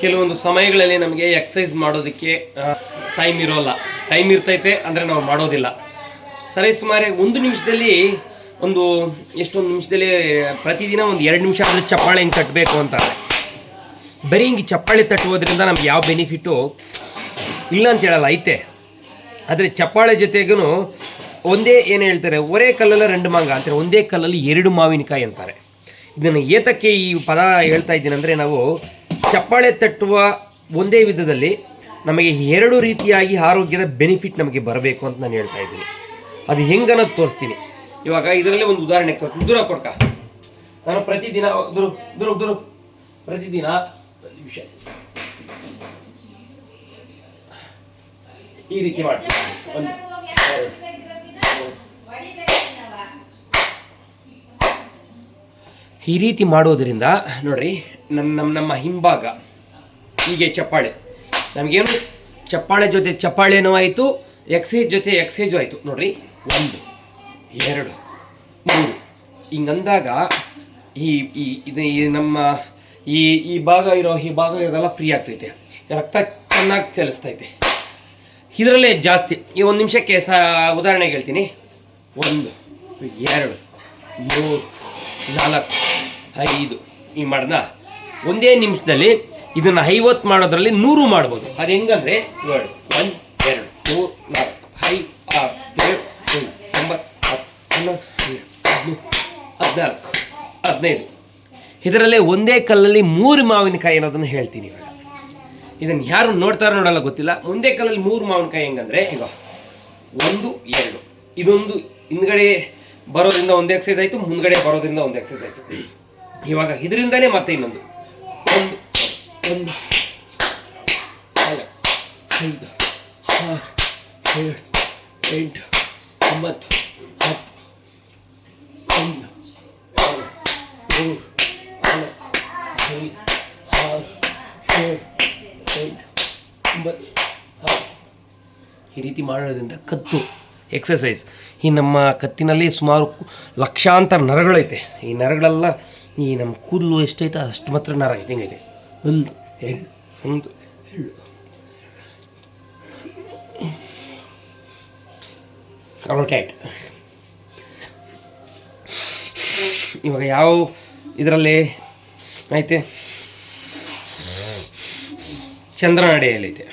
ಕೆಲವೊಂದು ಸಮಯಗಳಲ್ಲಿ ನಮಗೆ ಎಕ್ಸಸೈಸ್ ಮಾಡೋದಕ್ಕೆ ಟೈಮ್ ಇರೋಲ್ಲ. ಟೈಮ್ ಇರ್ತೈತೆ ಅಂದರೆ ನಾವು ಮಾಡೋದಿಲ್ಲ. ಸರಿ ಸುಮಾರು ಒಂದು ನಿಮಿಷದಲ್ಲಿ ಎಷ್ಟೊಂದು ನಿಮಿಷದಲ್ಲಿ ಪ್ರತಿದಿನ ಒಂದು 2 ನಿಮಿಷ ಆದರೂ ಚಪ್ಪಾಳೆ ಹಿಂಗೆ ತಟ್ಟಬೇಕು ಅಂತಾರೆ. ಬರೀ ಹಿಂಗೆ ಚಪ್ಪಾಳೆ ತಟ್ಟುವುದರಿಂದ ನಮ್ಗೆ ಯಾವ ಬೆನಿಫಿಟ್ಟು ಇಲ್ಲ ಅಂತ ಹೇಳಲ್ಲ, ಐತೆ. ಆದರೆ ಚಪ್ಪಾಳೆ ಜೊತೆಗೂ ಒಂದೇ ಏನು ಹೇಳ್ತಾರೆ, ಒರೇ ಕಲ್ಲಲ್ಲಿ 2 ಮಾಂಗ ಅಂತಾರೆ, ಒಂದೇ ಕಲ್ಲಲ್ಲಿ 2 ಮಾವಿನಕಾಯಿ ಅಂತಾರೆ. ಇದನ್ನು ಏತಕ್ಕೆ ಈ ಪದ ಹೇಳ್ತಾ ಇದ್ದೀನಿ ಅಂದರೆ, ನಾವು ಚಪ್ಪಾಳೆ ತಟ್ಟುವ ಒಂದೇ ವಿಧದಲ್ಲಿ ನಮಗೆ 2 ರೀತಿಯಾಗಿ ಆರೋಗ್ಯದ ಬೆನಿಫಿಟ್ ನಮಗೆ ಬರಬೇಕು ಅಂತ ನಾನು ಹೇಳ್ತಾ ಇದ್ದೀನಿ. ಅದು ಹೆಂಗನ್ನೋದು ತೋರಿಸ್ತೀನಿ. ಇವಾಗ ಇದರಲ್ಲಿ ಒಂದು ಉದಾಹರಣೆ ತೋರಿಸ್ತೀನಿ. ದೂರ ಕೊಡ್ಕ. ನಾನು ಪ್ರತಿದಿನ ಪ್ರತಿದಿನ ನಿಮಿಷ ಈ ರೀತಿ ಮಾಡ್ತೀನಿ. ಈ ರೀತಿ ಮಾಡೋದರಿಂದ ನೋಡ್ರಿ, ನಮ್ಮ ಹಿಂಭಾಗ ಹೀಗೆ ಚಪ್ಪಾಳೆ, ನಮಗೇನು ಚಪ್ಪಾಳೆ ಜೊತೆ ಚಪ್ಪಾಳೆನೂ ಆಯಿತು, ಎಕ್ಸೈಸ್ ಜೊತೆ ಎಕ್ಸೈಸು ಆಯಿತು. ನೋಡ್ರಿ, 1 2 3 ಹಿಂಗಂದಾಗ ಈ ನಮ್ಮ ಈ ಭಾಗ ಇದೆಲ್ಲ ಫ್ರೀ ಆಗ್ತೈತೆ, ರಕ್ತ ಚೆನ್ನಾಗಿ ಚಲಿಸ್ತೈತೆ. ಇದರಲ್ಲೇ ಜಾಸ್ತಿ. ಈ 1 ನಿಮಿಷಕ್ಕೆ ಉದಾಹರಣೆಗೆ ಹೇಳ್ತೀನಿ. 1 2 3 4 5 ಈ ಮಾಡ್ದ ಒಂದೇ ನಿಮಿಷದಲ್ಲಿ ಇದನ್ನು 50 ಮಾಡೋದ್ರಲ್ಲಿ 100 ಮಾಡ್ಬೋದು. ಅದು ಹೆಂಗಂದರೆ 1 2 3 4 5 6 7 8 9 10 11 12 15 ಇದರಲ್ಲೇ ಒಂದೇ ಕಲ್ಲಲ್ಲಿ 3 ಮಾವಿನಕಾಯಿ ಅನ್ನೋದನ್ನು ಹೇಳ್ತೀನಿ. ಇವಾಗ ಇದನ್ನು ಯಾರು ನೋಡ್ತಾರೋ ನೋಡಲ್ಲ ಗೊತ್ತಿಲ್ಲ. ಒಂದೇ ಕಲ್ಲಲ್ಲಿ 3 ಮಾವಿನಕಾಯಿ ಹೆಂಗಂದರೆ, ಈಗ 1 2 ಇದೊಂದು ಹಿಂದ್ಗಡೆ ಬರೋದ್ರಿಂದ ಒಂದು ಎಕ್ಸೈಸ್ ಆಯಿತು, ಮುಂದ್ಗಡೆ ಬರೋದ್ರಿಂದ ಒಂದು ಎಕ್ಸೈಸ್ ಆಯಿತು. ಇವಾಗ ಇದರಿಂದನೇ ಮತ್ತೆ ಇನ್ನೊಂದು 1 1 4 5 6 7 8 9 10 11 12 13 ಈ ರೀತಿ ಮಾಡೋದ್ರಿಂದ ಕತ್ತು ಎಕ್ಸಸೈಸ್. ಈ ನಮ್ಮ ಕತ್ತಿನಲ್ಲಿ ಸುಮಾರು ಲಕ್ಷಾಂತರ ನರಗಳೈತೆ. ಈ ನರಗಳೆಲ್ಲ ಈ ನಮ್ಮ ಕೂದಲು ಎಷ್ಟೈತೆ ಅಷ್ಟು ಮಾತ್ರ ನರ ಐತೆ. ಹೆಂಗೈತೆ 1 2 ರೊಟೇಟ್. ಇವಾಗ ಯಾವ ಇದರಲ್ಲಿ ಐತೆ, ಚಂದ್ರನಡೆಯಲ್ಲೈತೆ.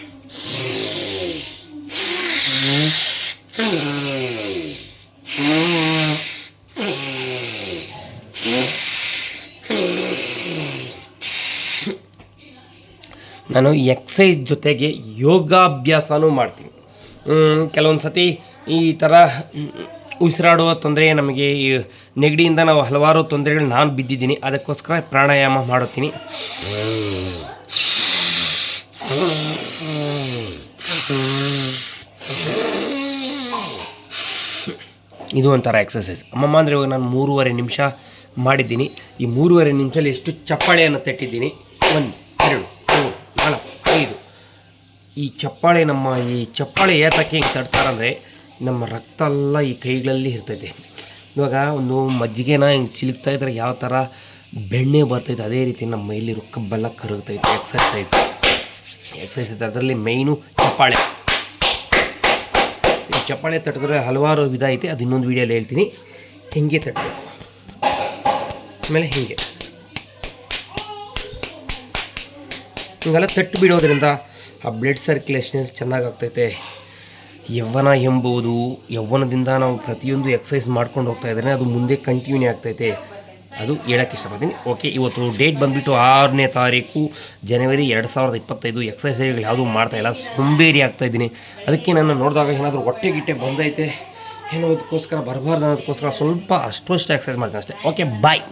ನಾನು ಎಕ್ಸೈಸ್ ಜೊತೆಗೆ ಯೋಗಾಭ್ಯಾಸನೂ ಮಾಡ್ತೀನಿ. ಕೆಲವೊಂದು ಸತಿ ಈ ಥರ ಉಸಿರಾಡುವ ತೊಂದರೆ, ನಮಗೆ ಈ ನೆಗಡಿಯಿಂದ ನಾವು ಹಲವಾರು ತೊಂದರೆಗಳು ನಾನು ಬಿದ್ದಿದ್ದೀನಿ. ಅದಕ್ಕೋಸ್ಕರ ಪ್ರಾಣಾಯಾಮ ಮಾಡುತ್ತೀನಿ. ಇದು ಒಂಥರ ಎಕ್ಸಸೈಸ್. ಅಮ್ಮಮ್ಮ ಅಂದರೆ ಇವಾಗ ನಾನು 3.5 ನಿಮಿಷ ಮಾಡಿದ್ದೀನಿ. ಈ 3.5 ನಿಮಿಷದಲ್ಲಿ ಎಷ್ಟು ಚಪ್ಪಾಳೆಯನ್ನು ತಟ್ಟಿದ್ದೀನಿ. 1 2 3 4 5. ಈ ಚಪ್ಪಾಳೆ ಏತಕ್ಕೆ ಹಿಂಗೆ ತಡ್ತಾರಂದರೆ, ನಮ್ಮ ರಕ್ತ ಎಲ್ಲ ಈ ಕೈಗಳಲ್ಲಿ ಇರ್ತೈತೆ. ಇವಾಗ ಒಂದು ಮಜ್ಜಿಗೆನ ಹಿಂಗೆ ಚಿಲುಕ್ತಾ ಇದ್ರೆ ಯಾವ ಥರ ಬೆಣ್ಣೆ ಬರ್ತೈತೆ, ಅದೇ ರೀತಿ ನಮ್ಮ ಮೈಲಿ ಕಬ್ಬೆಲ್ಲ ಕರಗ್ತೈತೆ. ಎಕ್ಸಸೈಸ್ ಐತೆ. ಅದರಲ್ಲಿ ಮೇಯ್ನು ಚಪ್ಪಾಳೆ. ಈ ಚಪ್ಪಾಳೆ ತಟ್ಟಿದ್ರೆ ಹಲವಾರು ವಿಧ ಐತೆ. ಅದು ಇನ್ನೊಂದು ವೀಡಿಯೋಲಿ ಹೇಳ್ತೀನಿ. ಹಿಂಗೆ ತಟ್ಟಬೇಕು, ಆಮೇಲೆ ಹಿಂಗೆಲ್ಲ ತಟ್ಟು ಬಿಡೋದ್ರಿಂದ ಆ ಬ್ಲಡ್ ಸರ್ಕ್ಯುಲೇಷನ್ ಚೆನ್ನಾಗಾಗ್ತೈತೆ. ಯೌವನದಿಂದ ನಾವು ಪ್ರತಿಯೊಂದು ಎಕ್ಸಸೈಸ್ ಮಾಡ್ಕೊಂಡು ಹೋಗ್ತಾ ಇದ್ದಾರೆ, ಅದು ಮುಂದೆ ಕಂಟಿನ್ಯೂ ಆಗ್ತೈತೆ. ಅದು ಹೇಳೋಕ್ಕೆ ಇಷ್ಟಪಡ್ತೀನಿ. ಓಕೆ, ಇವತ್ತು ಡೇಟ್ ಬಂದುಬಿಟ್ಟು 6ನೇ ತಾರೀಕು ಜನವರಿ 2025. ಎಕ್ಸಸೈಸ್ಗಳು ಯಾವುದೂ ಮಾಡ್ತಾಯಿಲ್ಲ, ಸೋಂಬೇರಿ ಆಗ್ತಾಯಿದ್ದೀನಿ. ಅದಕ್ಕೆ ನಾನು ನೋಡಿದಾಗ ಏನಾದರೂ ಹೊಟ್ಟೆ ಬಂದೈತೆ ಏನೋ ಅದಕ್ಕೋಸ್ಕರ ಬರಬಾರ್ದು ಅನ್ನೋದಕ್ಕೋಸ್ಕರ ಸ್ವಲ್ಪ ಅಷ್ಟು ಎಕ್ಸಸೈಸ್ ಮಾಡ್ತೀನಿ ಅಷ್ಟೇ. ಓಕೆ, ಬಾಯ್.